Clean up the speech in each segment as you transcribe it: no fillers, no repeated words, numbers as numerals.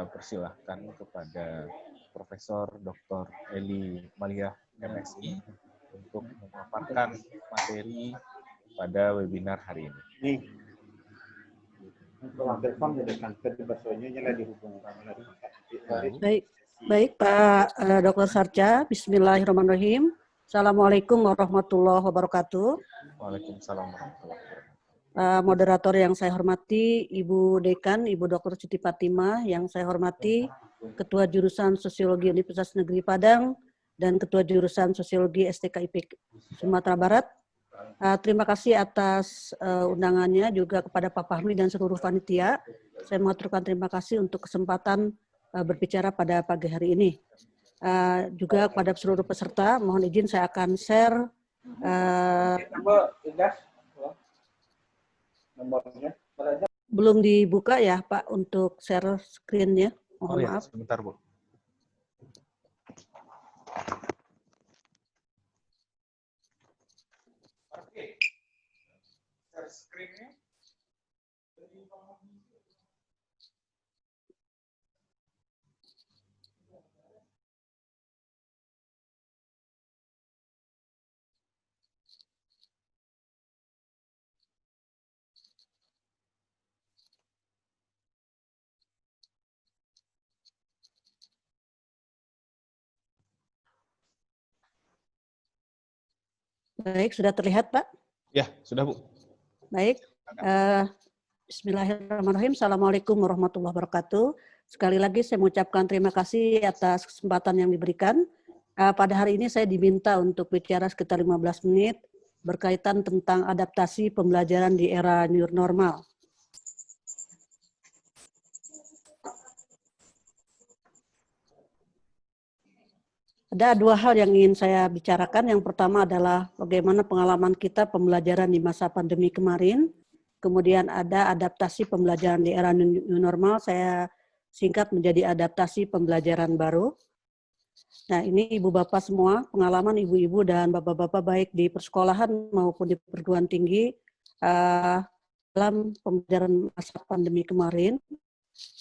persilahkan kepada Profesor Dr. Eli Maliah, MSI, untuk memaparkan materi pada webinar hari ini. Baik Pak Dr. Sarja, Bismillahirrahmanirrahim. Assalamualaikum warahmatullahi wabarakatuh. Waalaikumsalam warahmatullahi wabarakatuh. Moderator yang saya hormati, Ibu Dekan, Ibu Dr. Siti Fatimah, yang saya hormati, Ketua Jurusan Sosiologi Universitas Negeri Padang, dan Ketua Jurusan Sosiologi STKIP Sumatera Barat. Terima kasih atas undangannya, juga kepada Pak Fahmi dan seluruh panitia. Saya mengaturkan terima kasih untuk kesempatan berbicara pada pagi hari ini. Juga kepada seluruh peserta, mohon izin saya akan share nomornya. Belum dibuka ya Pak untuk share screen-nya. Mohon maaf. Sebentar Bu. Oke. Share screen-nya. Baik, sudah terlihat Pak? Ya, sudah Bu. Baik. Bismillahirrahmanirrahim. Assalamualaikum warahmatullahi wabarakatuh. Sekali lagi saya mengucapkan terima kasih atas kesempatan yang diberikan. Pada hari ini saya diminta untuk bicara sekitar 15 menit berkaitan tentang adaptasi pembelajaran di era new normal. Ada dua hal yang ingin saya bicarakan. Yang pertama adalah bagaimana pengalaman kita pembelajaran di masa pandemi kemarin. Kemudian ada adaptasi pembelajaran di era new normal. Saya singkat menjadi adaptasi pembelajaran baru. Nah, ini Ibu Bapak semua, pengalaman Ibu-Ibu dan Bapak-Bapak baik di persekolahan maupun di perguruan tinggi dalam pembelajaran masa pandemi kemarin.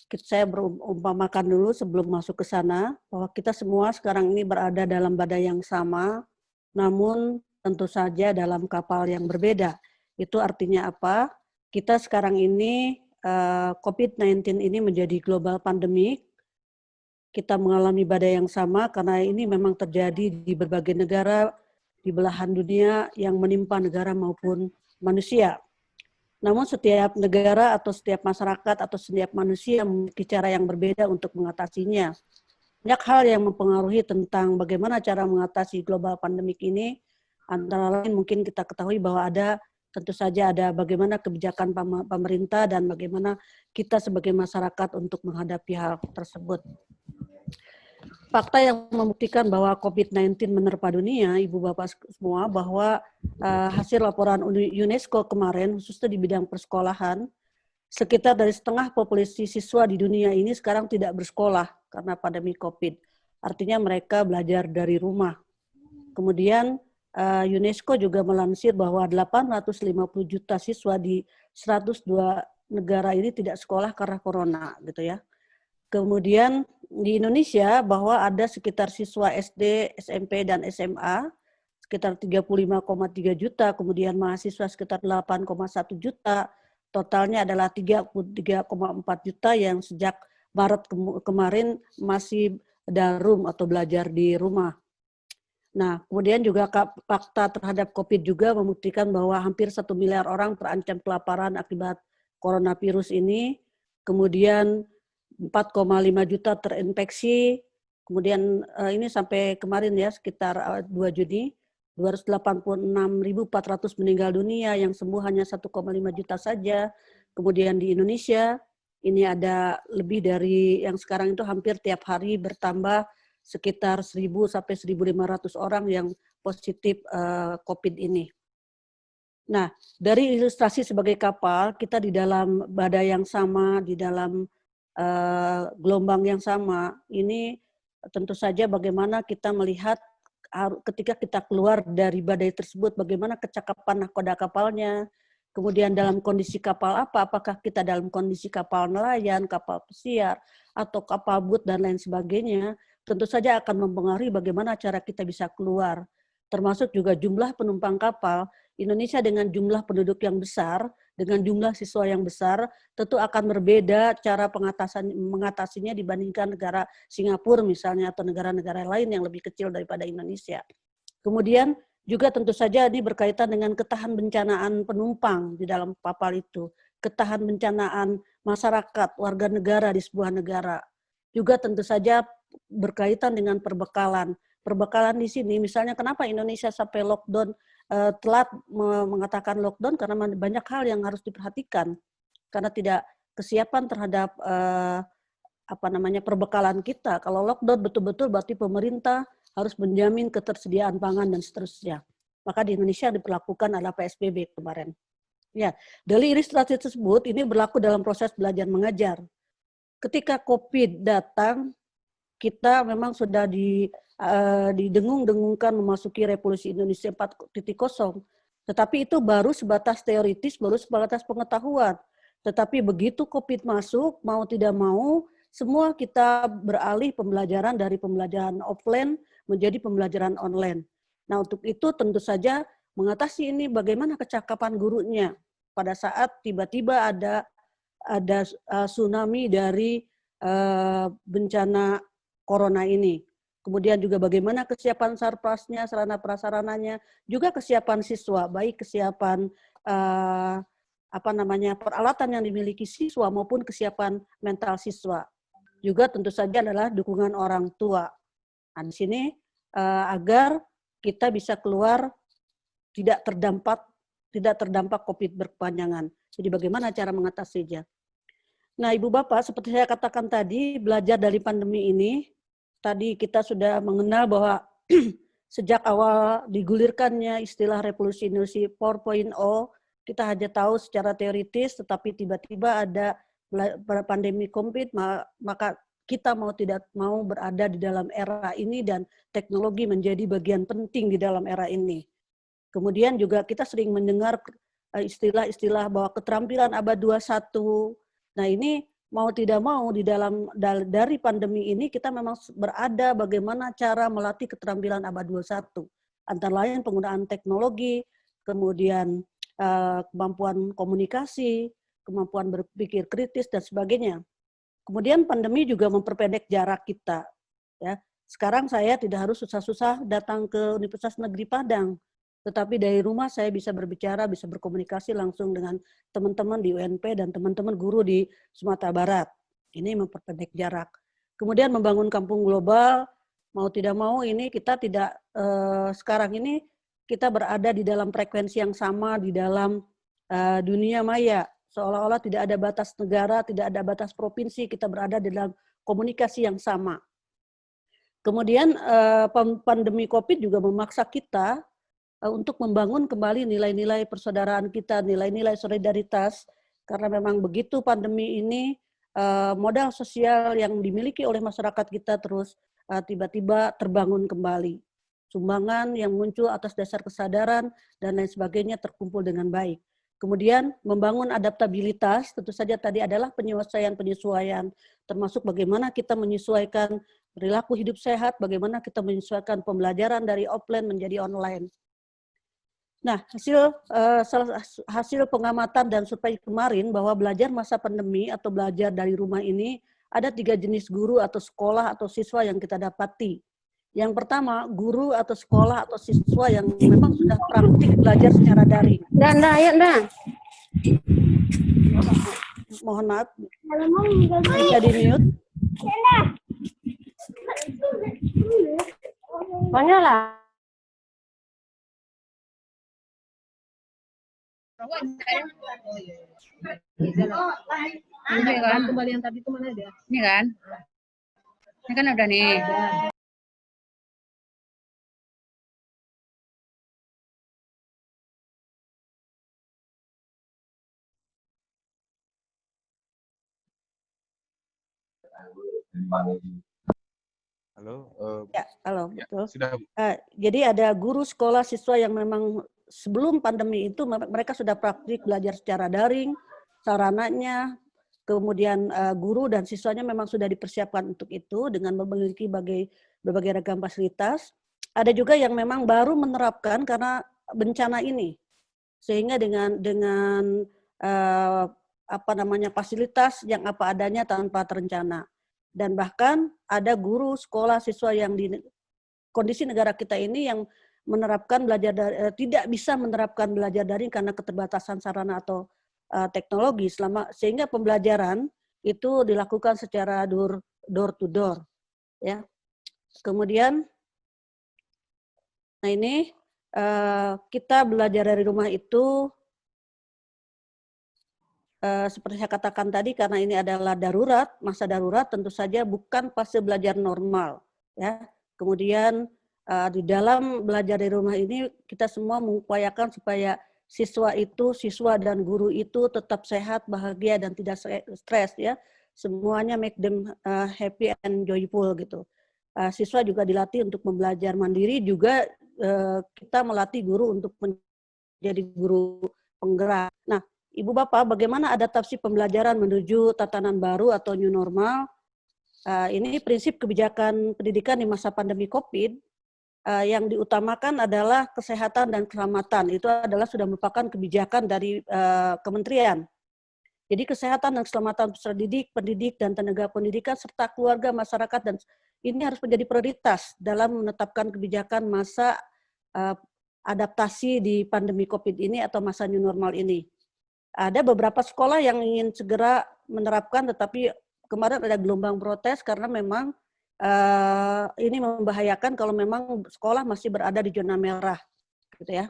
Saya berumpamakan dulu sebelum masuk ke sana, bahwa kita semua sekarang ini berada dalam badai yang sama, namun tentu saja dalam kapal yang berbeda. Itu artinya apa? Kita sekarang ini, COVID-19 ini menjadi global pandemik. Kita mengalami badai yang sama karena ini memang terjadi di berbagai negara di belahan dunia yang menimpa negara maupun manusia. Namun setiap negara atau setiap masyarakat atau setiap manusia memiliki cara yang berbeda untuk mengatasinya. Banyak hal yang mempengaruhi tentang bagaimana cara mengatasi global pandemik ini. Antara lain mungkin kita ketahui bahwa tentu saja ada bagaimana kebijakan pemerintah dan bagaimana kita sebagai masyarakat untuk menghadapi hal tersebut. Fakta yang membuktikan bahwa COVID-19 menerpa dunia, Ibu Bapak semua, bahwa hasil laporan UNESCO kemarin, khususnya di bidang persekolahan, sekitar dari setengah populasi siswa di dunia ini sekarang tidak bersekolah karena pandemi COVID. Artinya mereka belajar dari rumah. Kemudian UNESCO juga melansir bahwa 850 juta siswa di 102 negara ini tidak sekolah karena corona, gitu ya. Kemudian di Indonesia bahwa ada sekitar siswa SD, SMP, dan SMA sekitar 35,3 juta, kemudian mahasiswa sekitar 8,1 juta, totalnya adalah 33,4 juta yang sejak Maret kemarin masih darum atau belajar di rumah. Nah, kemudian juga fakta terhadap COVID juga membuktikan bahwa hampir 1 miliar orang terancam kelaparan akibat coronavirus ini, kemudian 4,5 juta terinfeksi, kemudian ini sampai kemarin ya sekitar 2 Juni, 286.400 meninggal dunia, yang sembuh hanya 1,5 juta saja. Kemudian di Indonesia, ini ada lebih dari yang sekarang itu hampir tiap hari bertambah sekitar 1.000 sampai 1.500 orang yang positif COVID ini. Nah, dari ilustrasi sebagai kapal, kita di dalam badai yang sama, di dalam gelombang yang sama, ini tentu saja bagaimana kita melihat ketika kita keluar dari badai tersebut, bagaimana kecakapan nahkoda kapalnya, kemudian dalam kondisi kapal apa, apakah kita dalam kondisi kapal nelayan, kapal pesiar, atau kapal boot dan lain sebagainya, tentu saja akan mempengaruhi bagaimana cara kita bisa keluar. Termasuk juga jumlah penumpang kapal. Indonesia dengan jumlah penduduk yang besar, dengan jumlah siswa yang besar, tentu akan berbeda cara mengatasinya dibandingkan negara Singapura misalnya, atau negara-negara lain yang lebih kecil daripada Indonesia. Kemudian juga tentu saja ini berkaitan dengan ketahan bencanaan penumpang di dalam kapal itu, ketahan bencanaan masyarakat, warga negara di sebuah negara. Juga tentu saja berkaitan dengan perbekalan. Perbekalan di sini, misalnya kenapa Indonesia sampai lockdown, telat mengatakan lockdown, karena banyak hal yang harus diperhatikan. Karena tidak kesiapan terhadap perbekalan kita. Kalau lockdown betul-betul berarti pemerintah harus menjamin ketersediaan pangan dan seterusnya. Maka di Indonesia diperlakukan adalah PSBB kemarin. Ya, daily ilustrasi tersebut ini berlaku dalam proses belajar mengajar. Ketika COVID datang, kita memang sudah didengung-dengungkan memasuki revolusi Indonesia 4.0, tetapi itu baru sebatas teoritis, baru sebatas pengetahuan. Tetapi begitu COVID masuk, mau tidak mau, semua kita beralih pembelajaran dari pembelajaran offline menjadi pembelajaran online. Nah, untuk itu tentu saja mengatasi ini bagaimana kecakapan gurunya pada saat tiba-tiba ada tsunami dari bencana corona ini. Kemudian juga bagaimana kesiapan sarprasnya, sarana prasarananya, juga kesiapan siswa, baik kesiapan peralatan yang dimiliki siswa maupun kesiapan mental siswa. Juga tentu saja adalah dukungan orang tua. Nah, di sini agar kita bisa keluar tidak terdampak COVID berkepanjangan. Jadi bagaimana cara mengatasinya? Nah, Ibu Bapak, seperti saya katakan tadi, belajar dari pandemi ini, tadi kita sudah mengenal bahwa sejak awal digulirkannya istilah revolusi Industri 4.0, kita hanya tahu secara teoritis, tetapi tiba-tiba ada pandemi COVID, maka kita mau tidak mau berada di dalam era ini dan teknologi menjadi bagian penting di dalam era ini. Kemudian juga kita sering mendengar istilah-istilah bahwa keterampilan abad 21. Nah, ini mau tidak mau dari pandemi ini kita memang berada bagaimana cara melatih keterampilan abad 21. Antara lain penggunaan teknologi, kemudian kemampuan komunikasi, kemampuan berpikir kritis dan sebagainya. Kemudian pandemi juga memperpendek jarak kita. Ya, sekarang saya tidak harus susah-susah datang ke Universitas Negeri Padang, tetapi dari rumah saya bisa berbicara, bisa berkomunikasi langsung dengan teman-teman di UNP dan teman-teman guru di Sumatera Barat. Ini memperpendek jarak. Kemudian membangun kampung global, mau tidak mau ini kita tidak, sekarang ini kita berada di dalam frekuensi yang sama di dalam dunia maya. Seolah-olah tidak ada batas negara, tidak ada batas provinsi, kita berada di dalam komunikasi yang sama. Kemudian pandemi COVID juga memaksa kita untuk membangun kembali nilai-nilai persaudaraan kita, nilai-nilai solidaritas, karena memang begitu pandemi ini modal sosial yang dimiliki oleh masyarakat kita terus tiba-tiba terbangun kembali. Sumbangan yang muncul atas dasar kesadaran dan lain sebagainya terkumpul dengan baik. Kemudian membangun adaptabilitas, tentu saja tadi adalah penyesuaian, termasuk bagaimana kita menyesuaikan perilaku hidup sehat, bagaimana kita menyesuaikan pembelajaran dari offline menjadi online. Nah, hasil pengamatan dan survei kemarin bahwa belajar masa pandemi atau belajar dari rumah ini ada 3 jenis guru atau sekolah atau siswa yang kita dapati. Yang pertama, guru atau sekolah atau siswa yang memang sudah praktik belajar secara daring. Mohon maaf, bisa di-mute. Pokoknya lah. Ini kan kembali yang tadi itu mana dia? Ini kan? Ini kan udah nih. Halo. Ya, halo, Ya, betul. sudah. Jadi ada guru, sekolah, siswa yang memang sebelum pandemi itu mereka sudah praktik belajar secara daring, sarananya, kemudian guru dan siswanya memang sudah dipersiapkan untuk itu dengan memiliki berbagai ragam fasilitas. Ada juga yang memang baru menerapkan karena bencana ini, sehingga dengan fasilitas yang apa adanya tanpa terencana. Dan bahkan ada guru, sekolah, siswa yang di kondisi negara kita ini yang menerapkan tidak bisa menerapkan belajar daring karena keterbatasan sarana atau teknologi, sehingga pembelajaran itu dilakukan secara door to door, ya. Kemudian, nah ini kita belajar dari rumah itu seperti saya katakan tadi, karena ini adalah darurat, masa darurat, tentu saja bukan fase belajar normal, ya. Kemudian di dalam belajar dari rumah ini kita semua mengupayakan supaya siswa dan guru itu tetap sehat, bahagia, dan tidak stres, ya. Semuanya make them happy and joyful gitu. Siswa juga dilatih untuk belajar mandiri, juga kita melatih guru untuk menjadi guru penggerak. Nah, Ibu Bapak, bagaimana adaptasi pembelajaran menuju tatanan baru atau new normal? Ini prinsip kebijakan pendidikan di masa pandemi COVID. Yang diutamakan adalah kesehatan dan keselamatan. Itu adalah sudah merupakan kebijakan dari kementerian. Jadi kesehatan dan keselamatan peserta didik, pendidik, dan tenaga pendidikan, serta keluarga, masyarakat, dan ini harus menjadi prioritas dalam menetapkan kebijakan masa adaptasi di pandemi COVID ini atau masa new normal ini. Ada beberapa sekolah yang ingin segera menerapkan, tetapi kemarin ada gelombang protes karena memang ini membahayakan kalau memang sekolah masih berada di zona merah, gitu ya.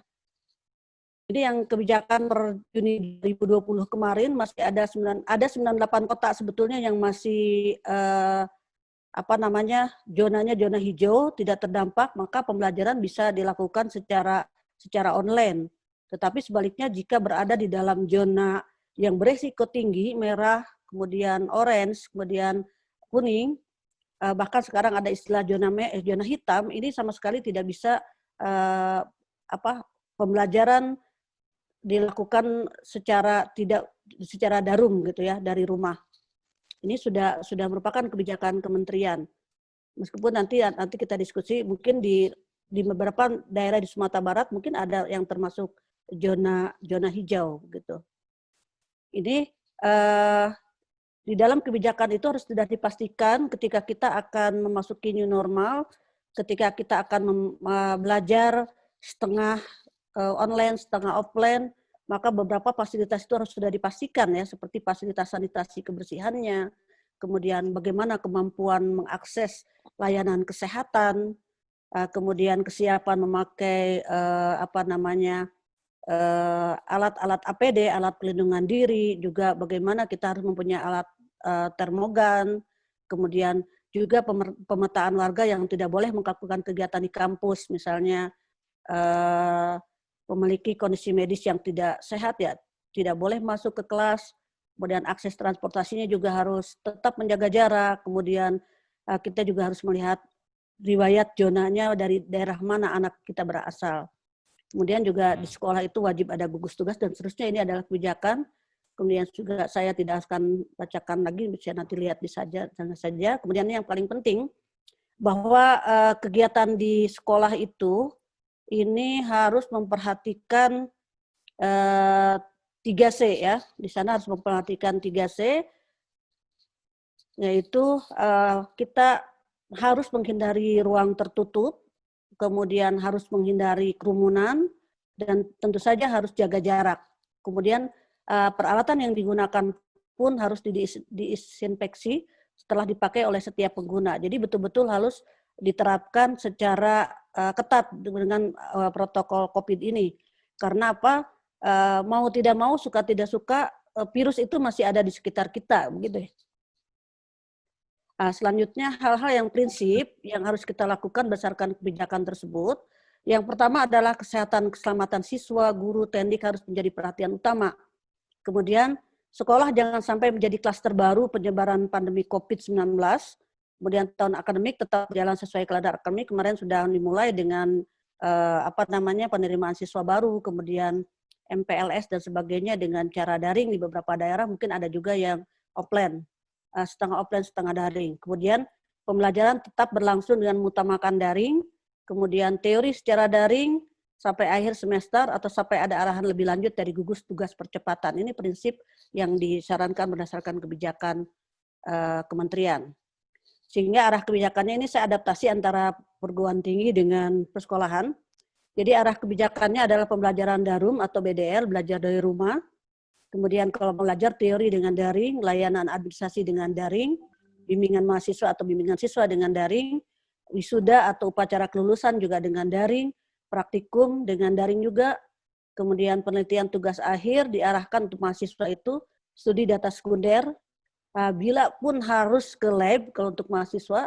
Ini yang kebijakan per Juni 2020 kemarin masih ada 98 kota sebetulnya yang masih zonanya zona hijau, tidak terdampak, maka pembelajaran bisa dilakukan secara online. Tetapi sebaliknya jika berada di dalam zona yang beresiko tinggi, merah, kemudian orange, kemudian kuning, bahkan sekarang ada istilah zona hitam, ini sama sekali tidak bisa pembelajaran dilakukan secara daring gitu ya, dari rumah. Ini sudah merupakan kebijakan kementerian. Meskipun nanti kita diskusi, mungkin di beberapa daerah di Sumatera Barat mungkin ada yang termasuk zona hijau gitu. Ini di dalam kebijakan itu harus sudah dipastikan ketika kita akan memasuki new normal, ketika kita akan belajar setengah online, setengah offline, maka beberapa fasilitas itu harus sudah dipastikan ya, seperti fasilitas sanitasi kebersihannya, kemudian bagaimana kemampuan mengakses layanan kesehatan, kemudian kesiapan memakai alat-alat APD, alat pelindungan diri, juga bagaimana kita harus mempunyai alat termogan, kemudian juga pemetaan warga yang tidak boleh melakukan kegiatan di kampus, misalnya memiliki kondisi medis yang tidak sehat, ya tidak boleh masuk ke kelas, kemudian akses transportasinya juga harus tetap menjaga jarak, kemudian kita juga harus melihat riwayat zonanya dari daerah mana anak kita berasal. Kemudian juga di sekolah itu wajib ada gugus tugas dan seterusnya. Ini adalah kebijakan. Kemudian juga saya tidak akan bacakan lagi, bisa nanti lihat di saja. Kemudian yang paling penting bahwa kegiatan di sekolah itu ini harus memperhatikan 3C ya. Di sana harus memperhatikan 3C, yaitu kita harus menghindari ruang tertutup, kemudian harus menghindari kerumunan, dan tentu saja harus jaga jarak. Kemudian peralatan yang digunakan pun harus disinfeksi setelah dipakai oleh setiap pengguna. Jadi betul-betul harus diterapkan secara ketat dengan protokol COVID ini. Karena apa? Mau tidak mau, suka tidak suka, virus itu masih ada di sekitar kita, begitu ya. Selanjutnya hal-hal yang prinsip yang harus kita lakukan berdasarkan kebijakan tersebut. Yang pertama adalah kesehatan keselamatan siswa, guru, teknik harus menjadi perhatian utama. Kemudian sekolah jangan sampai menjadi klaster baru penyebaran pandemi COVID-19. Kemudian tahun akademik tetap berjalan sesuai kalender akademik. Kemarin sudah dimulai dengan penerimaan siswa baru, kemudian MPLS dan sebagainya dengan cara daring di beberapa daerah, mungkin ada juga yang offline, setengah offline, setengah daring. Kemudian pembelajaran tetap berlangsung dengan mengutamakan daring, kemudian teori secara daring sampai akhir semester atau sampai ada arahan lebih lanjut dari gugus tugas percepatan. Ini prinsip yang disarankan berdasarkan kebijakan kementerian. Sehingga arah kebijakannya ini saya adaptasi antara perguruan tinggi dengan persekolahan. Jadi arah kebijakannya adalah pembelajaran daring atau BDR, belajar dari rumah. Kemudian kalau belajar teori dengan daring, layanan administrasi dengan daring, bimbingan mahasiswa atau bimbingan siswa dengan daring, wisuda atau upacara kelulusan juga dengan daring, praktikum dengan daring juga, kemudian penelitian tugas akhir diarahkan untuk mahasiswa itu studi data sekunder, bila pun harus ke lab kalau untuk mahasiswa,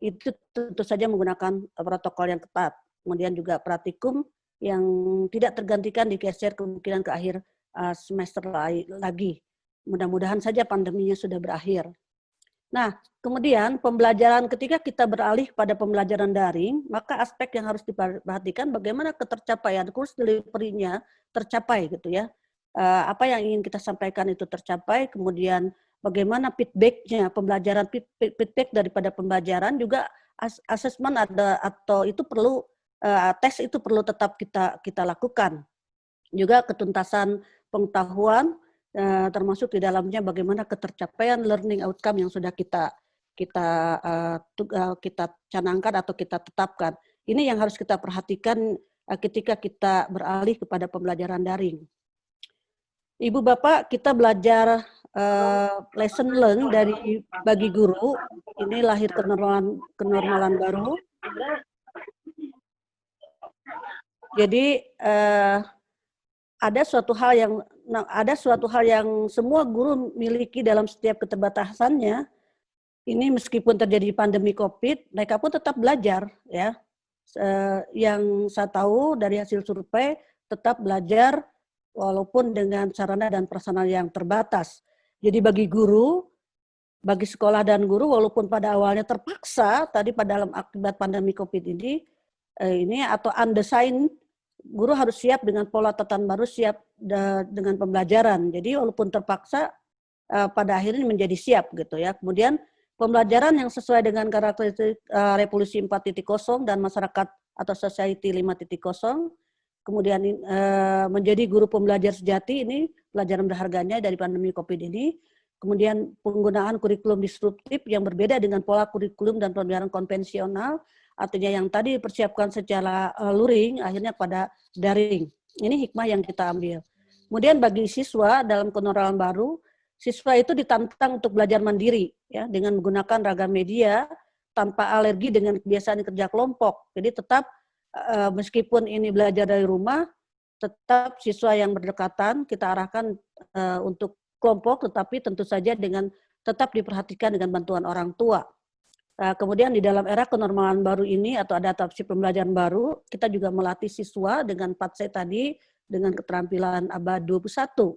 itu tentu saja menggunakan protokol yang ketat. Kemudian juga praktikum yang tidak tergantikan digeser kemungkinan ke akhir semester lagi. Mudah-mudahan saja pandeminya sudah berakhir. Nah, kemudian pembelajaran ketika kita beralih pada pembelajaran daring, maka aspek yang harus diperhatikan bagaimana ketercapaian course delivery-nya tercapai gitu ya. Apa yang ingin kita sampaikan itu tercapai, kemudian bagaimana feedback-nya, pembelajaran feedback daripada pembelajaran juga asesmen ada atau itu perlu tes itu perlu tetap kita lakukan. Juga ketuntasan pengetahuan termasuk di dalamnya bagaimana ketercapaian learning outcome yang sudah kita canangkan atau kita tetapkan. Ini yang harus kita perhatikan ketika kita beralih kepada pembelajaran daring. Ibu Bapak, kita belajar lesson learn dari bagi guru. Ini lahir kenormalan baru. Jadi ada suatu hal yang semua guru miliki dalam setiap keterbatasannya. Ini meskipun terjadi pandemi COVID, mereka pun tetap belajar ya. Yang saya tahu dari hasil survei tetap belajar walaupun dengan sarana dan prasarana yang terbatas. Jadi bagi guru, bagi sekolah dan guru walaupun pada awalnya terpaksa tadi pada dalam akibat pandemi COVID ini atau undesign, guru harus siap dengan pola tatanan baru, siap dengan pembelajaran. Jadi walaupun terpaksa pada akhirnya menjadi siap gitu ya. Kemudian pembelajaran yang sesuai dengan karakteristik revolusi 4.0 dan masyarakat atau society 5.0, kemudian menjadi guru pembelajar sejati, ini pelajaran berharganya dari pandemi COVID ini. Kemudian penggunaan kurikulum disruptif yang berbeda dengan pola kurikulum dan pembelajaran konvensional, artinya yang tadi dipersiapkan secara luring, akhirnya pada daring. Ini hikmah yang kita ambil. Kemudian bagi siswa dalam kenormalan baru, siswa itu ditantang untuk belajar mandiri, ya, dengan menggunakan ragam media tanpa alergi dengan kebiasaan kerja kelompok. Jadi tetap meskipun ini belajar dari rumah, tetap siswa yang berdekatan kita arahkan untuk kelompok, tetapi tentu saja dengan tetap diperhatikan dengan bantuan orang tua. Kemudian di dalam era kenormalan baru ini atau adaptasi pembelajaran baru, kita juga melatih siswa dengan 4C tadi, dengan keterampilan abad 21.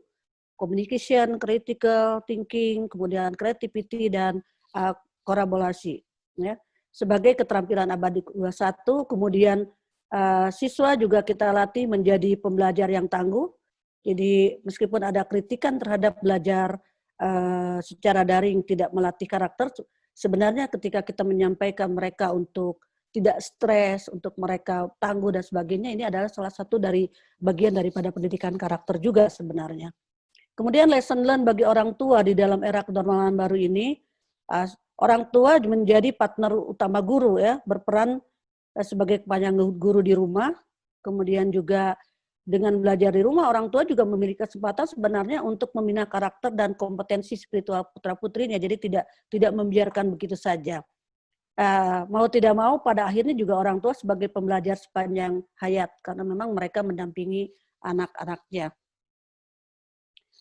Communication, critical thinking, kemudian creativity, dan kolaborasi. Ya. Sebagai keterampilan abad 21, kemudian siswa juga kita latih menjadi pembelajar yang tangguh. Jadi meskipun ada kritikan terhadap belajar secara daring tidak melatih karakter, sebenarnya ketika kita menyampaikan mereka untuk tidak stres, untuk mereka tangguh dan sebagainya, ini adalah salah satu dari bagian daripada pendidikan karakter juga sebenarnya. Kemudian lesson learn bagi orang tua di dalam era kenormalan baru ini, orang tua menjadi partner utama guru ya, berperan sebagai kepanjang guru di rumah. Kemudian juga dengan belajar di rumah, orang tua juga memiliki kesempatan sebenarnya untuk membina karakter dan kompetensi spiritual putra-putrinya. Jadi tidak membiarkan begitu saja. Mau tidak mau, pada akhirnya juga orang tua sebagai pembelajar sepanjang hayat, karena memang mereka mendampingi anak-anaknya.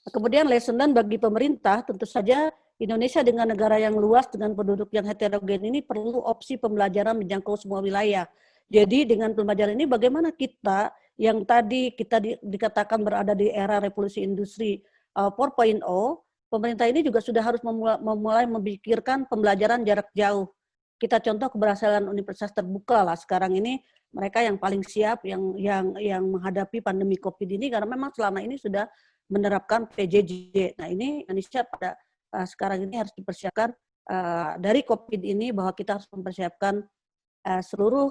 Kemudian lesson learn bagi pemerintah, tentu saja Indonesia dengan negara yang luas dengan penduduk yang heterogen ini perlu opsi pembelajaran menjangkau semua wilayah. Jadi dengan pembelajaran ini bagaimana kita yang tadi kita dikatakan berada di era revolusi industri 4.0, pemerintah ini juga sudah harus memulai memikirkan pembelajaran jarak jauh. kita contoh keberhasilan universitas terbuka lah sekarang ini, mereka yang paling siap yang menghadapi pandemi COVID ini karena memang selama ini sudah menerapkan PJJ. Nah ini Indonesia pada sekarang ini harus dipersiapkan dari COVID ini bahwa kita harus mempersiapkan seluruh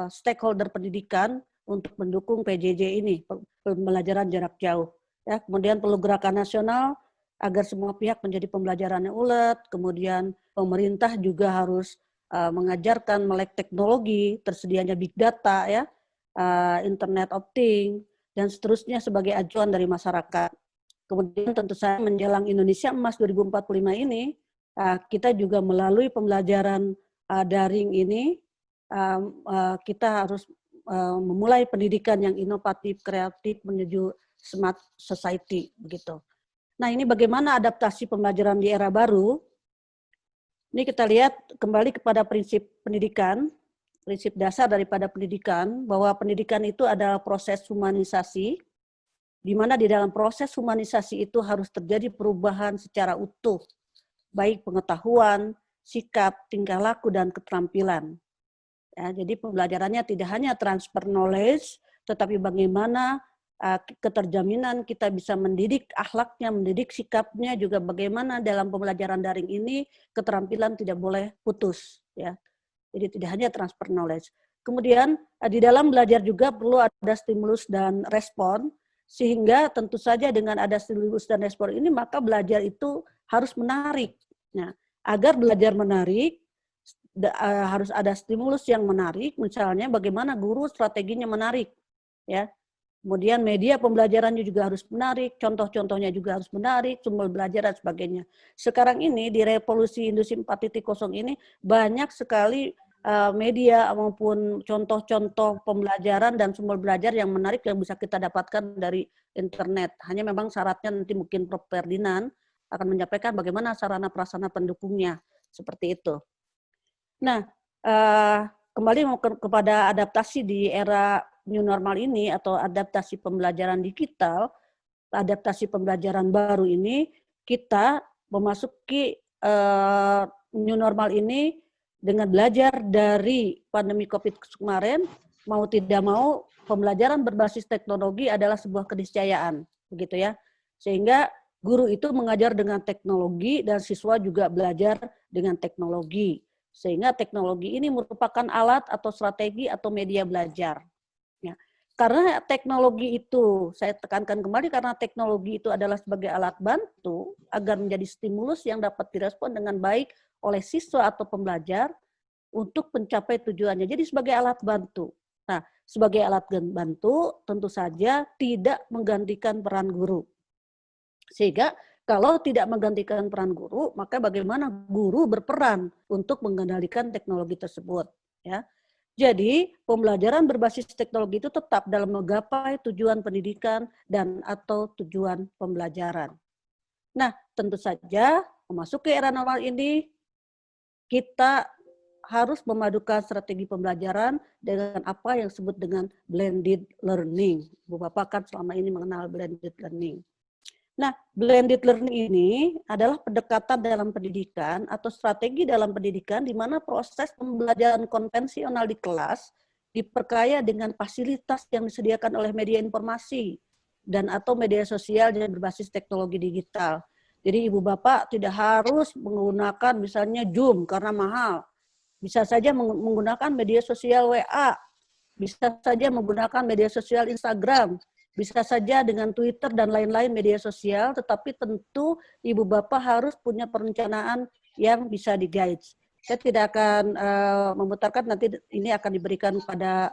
stakeholder pendidikan untuk mendukung PJJ ini, pembelajaran jarak jauh. Ya, kemudian perlu gerakan nasional agar semua pihak menjadi pembelajaran yang ulet, kemudian pemerintah juga harus mengajarkan melek teknologi, tersedianya big data, ya, Internet of Things, dan seterusnya sebagai acuan dari masyarakat. Kemudian tentu saja menjelang Indonesia Emas 2045 ini, kita juga melalui pembelajaran daring ini, kita harus memulai pendidikan yang inovatif, kreatif, menuju smart society, begitu. Nah, ini bagaimana adaptasi pembelajaran di era baru. Ini kita lihat kembali kepada prinsip pendidikan, prinsip dasar daripada pendidikan, bahwa pendidikan itu adalah proses humanisasi, di mana di dalam proses humanisasi itu harus terjadi perubahan secara utuh, baik pengetahuan, sikap, tingkah laku, dan keterampilan. Ya, jadi pembelajarannya tidak hanya transfer knowledge, tetapi bagaimana keterjaminan kita bisa mendidik akhlaknya, mendidik sikapnya, juga bagaimana dalam pembelajaran daring ini keterampilan tidak boleh putus. Ya. Jadi tidak hanya transfer knowledge. Kemudian di dalam belajar juga perlu ada stimulus dan respon, sehingga tentu saja dengan ada stimulus dan respon ini maka belajar itu harus menarik. Nah, agar belajar menarik harus ada stimulus yang menarik, misalnya bagaimana guru strateginya menarik, ya. Kemudian media pembelajarannya juga harus menarik, contoh-contohnya juga harus menarik, sumber belajar dan sebagainya. Sekarang ini di revolusi industri 4.0 ini banyak sekali media maupun contoh-contoh pembelajaran dan sumber belajar yang menarik yang bisa kita dapatkan dari internet. Hanya memang syaratnya nanti mungkin Prof. Ferdinand akan menyampaikan bagaimana sarana prasarana pendukungnya, seperti itu. Nah, kembali kepada adaptasi di era new normal ini atau adaptasi pembelajaran digital, adaptasi pembelajaran baru ini, kita memasuki new normal ini dengan belajar dari pandemi COVID kemarin, mau tidak mau pembelajaran berbasis teknologi adalah sebuah keniscayaan, begitu ya. Sehingga guru itu mengajar dengan teknologi dan siswa juga belajar dengan teknologi. Sehingga teknologi ini merupakan alat atau strategi atau media belajar. Ya. Karena teknologi itu, saya tekankan kembali, karena teknologi itu adalah sebagai alat bantu agar menjadi stimulus yang dapat direspon dengan baik oleh siswa atau pembelajar untuk mencapai tujuannya. Jadi sebagai alat bantu. Nah, sebagai alat bantu tentu saja tidak menggantikan peran guru. Sehingga kalau tidak menggantikan peran guru, maka bagaimana guru berperan untuk mengendalikan teknologi tersebut, ya. Jadi, pembelajaran berbasis teknologi itu tetap dalam menggapai tujuan pendidikan dan atau tujuan pembelajaran. Nah, tentu saja memasuki era normal ini, kita harus memadukan strategi pembelajaran dengan apa yang disebut dengan blended learning. Bu Bapak kan selama ini mengenal blended learning. Nah, blended learning ini adalah pendekatan dalam pendidikan atau strategi dalam pendidikan di mana proses pembelajaran konvensional di kelas diperkaya dengan fasilitas yang disediakan oleh media informasi dan atau media sosial yang berbasis teknologi digital. Jadi Ibu Bapak tidak harus menggunakan misalnya Zoom karena mahal. Bisa saja menggunakan media sosial WA, bisa saja menggunakan media sosial Instagram, bisa saja dengan Twitter dan lain-lain media sosial, tetapi tentu Ibu Bapak harus punya perencanaan yang bisa di-guide. Saya tidak akan memutarkan, nanti ini akan diberikan pada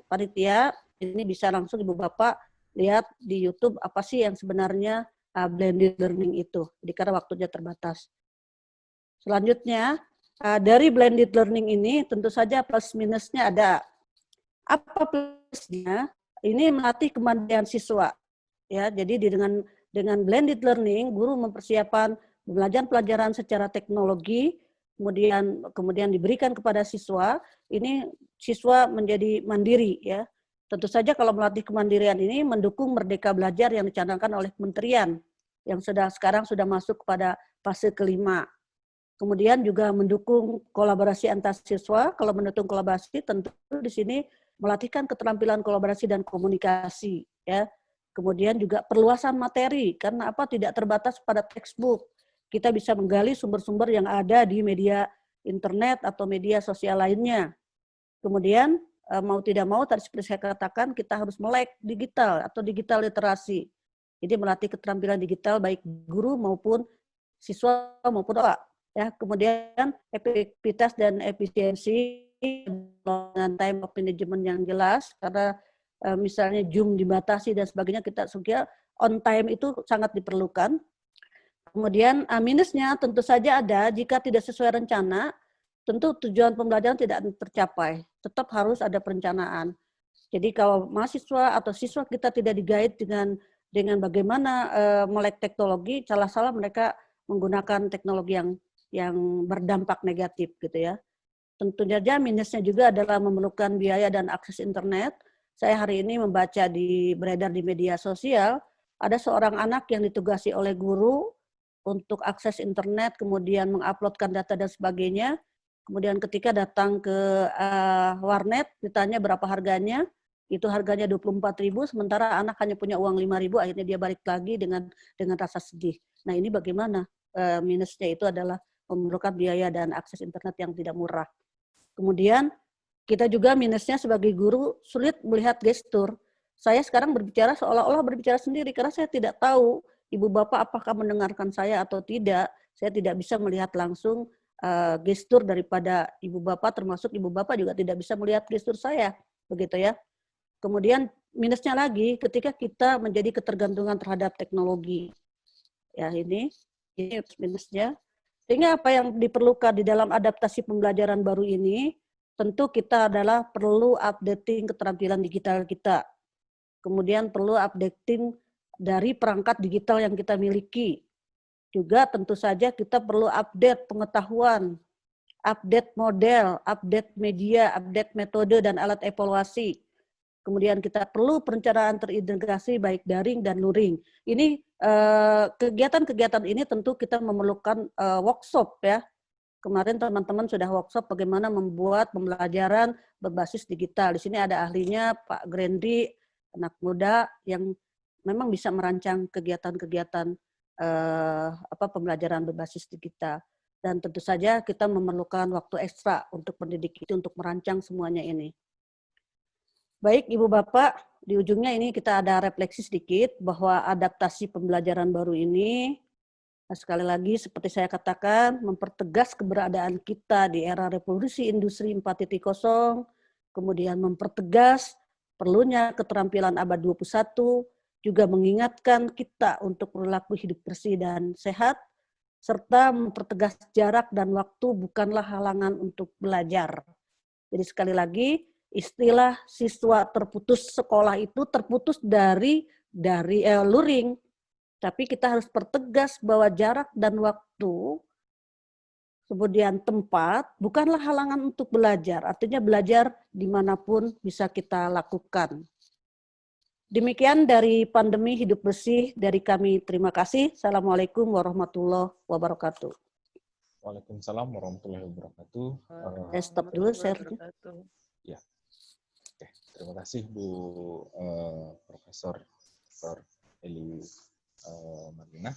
panitia. Ini bisa langsung Ibu Bapak lihat di YouTube apa sih yang sebenarnya blended learning itu. Jadi karena waktunya terbatas. Selanjutnya, dari blended learning ini tentu saja plus minusnya ada. Apa plusnya? Ini melatih kemandirian siswa. Ya, jadi dengan blended learning, guru mempersiapkan pelajaran secara teknologi, kemudian diberikan kepada siswa. Ini siswa menjadi mandiri, ya. Tentu saja kalau melatih kemandirian ini mendukung Merdeka Belajar yang dicanangkan oleh Kementerian yang sekarang sudah masuk kepada fase kelima. Kemudian juga mendukung kolaborasi antar siswa. Kalau mendukung kolaborasi, tentu di sini melatihkan keterampilan kolaborasi dan komunikasi, ya. Kemudian juga perluasan materi, karena apa, tidak terbatas pada textbook. Kita bisa menggali sumber-sumber yang ada di media internet atau media sosial lainnya. Kemudian mau tidak mau, tadi seperti saya katakan, kita harus melek digital atau digital literasi. Jadi melatih keterampilan digital baik guru maupun siswa maupun awak. Ya, kemudian efektivitas dan efisiensi dengan time of management yang jelas, karena misalnya Zoom dibatasi dan sebagainya, kita suka on time itu sangat diperlukan. Kemudian minusnya tentu saja ada jika tidak sesuai rencana, tentu tujuan pembelajaran tidak tercapai. Tetap harus ada perencanaan. Jadi kalau mahasiswa atau siswa kita tidak di-guide dengan bagaimana melek teknologi, salah-salah mereka menggunakan teknologi yang berdampak negatif gitu ya. Tentu saja minusnya juga adalah memerlukan biaya dan akses internet. Saya hari ini membaca beredar di media sosial, ada seorang anak yang ditugasi oleh guru untuk akses internet, kemudian menguploadkan data dan sebagainya. Kemudian ketika datang ke warnet, ditanya berapa harganya, itu harganya 24.000, sementara anak hanya punya uang 5.000, akhirnya dia balik lagi dengan rasa sedih. Nah ini bagaimana? Minusnya itu adalah memerlukan biaya dan akses internet yang tidak murah. Kemudian kita juga minusnya sebagai guru sulit melihat gestur. Saya sekarang berbicara seolah-olah berbicara sendiri karena saya tidak tahu ibu bapak apakah mendengarkan saya atau tidak. Saya tidak bisa melihat langsung gestur daripada ibu bapak, termasuk ibu bapak juga tidak bisa melihat gestur saya, begitu ya. Kemudian minusnya lagi ketika kita menjadi ketergantungan terhadap teknologi. Ya ini minusnya. Sehingga apa yang diperlukan di dalam adaptasi pembelajaran baru ini, tentu kita adalah perlu updating keterampilan digital kita. Kemudian perlu updating dari perangkat digital yang kita miliki. Juga tentu saja kita perlu update pengetahuan, update model, update media, update metode dan alat evaluasi. Kemudian kita perlu perencanaan terintegrasi baik daring dan luring. Ini kegiatan-kegiatan ini tentu kita memerlukan workshop ya. Kemarin teman-teman sudah workshop bagaimana membuat pembelajaran berbasis digital. Di sini ada ahlinya Pak Grandri, anak muda yang memang bisa merancang kegiatan-kegiatan pembelajaran berbasis digital. Dan tentu saja kita memerlukan waktu ekstra untuk pendidik itu untuk merancang semuanya ini. Baik Ibu Bapak, di ujungnya ini kita ada refleksi sedikit bahwa adaptasi pembelajaran baru ini, sekali lagi seperti saya katakan, mempertegas keberadaan kita di era revolusi industri 4.0, kemudian mempertegas perlunya keterampilan abad 21, juga mengingatkan kita untuk perilaku hidup bersih dan sehat, serta mempertegas jarak dan waktu bukanlah halangan untuk belajar. Jadi sekali lagi, istilah siswa terputus sekolah itu terputus dari luring, tapi kita harus pertegas bahwa jarak dan waktu, kemudian tempat, bukanlah halangan untuk belajar. Artinya belajar dimanapun bisa kita lakukan. Demikian dari pandemi hidup bersih dari kami. Terima kasih. Assalamualaikum warahmatullahi wabarakatuh. Waalaikumsalam warahmatullahi wabarakatuh. Saya stop dulu share-nya. Ya. Oke, terima kasih Bu Profesor Dr. Eli Marlina.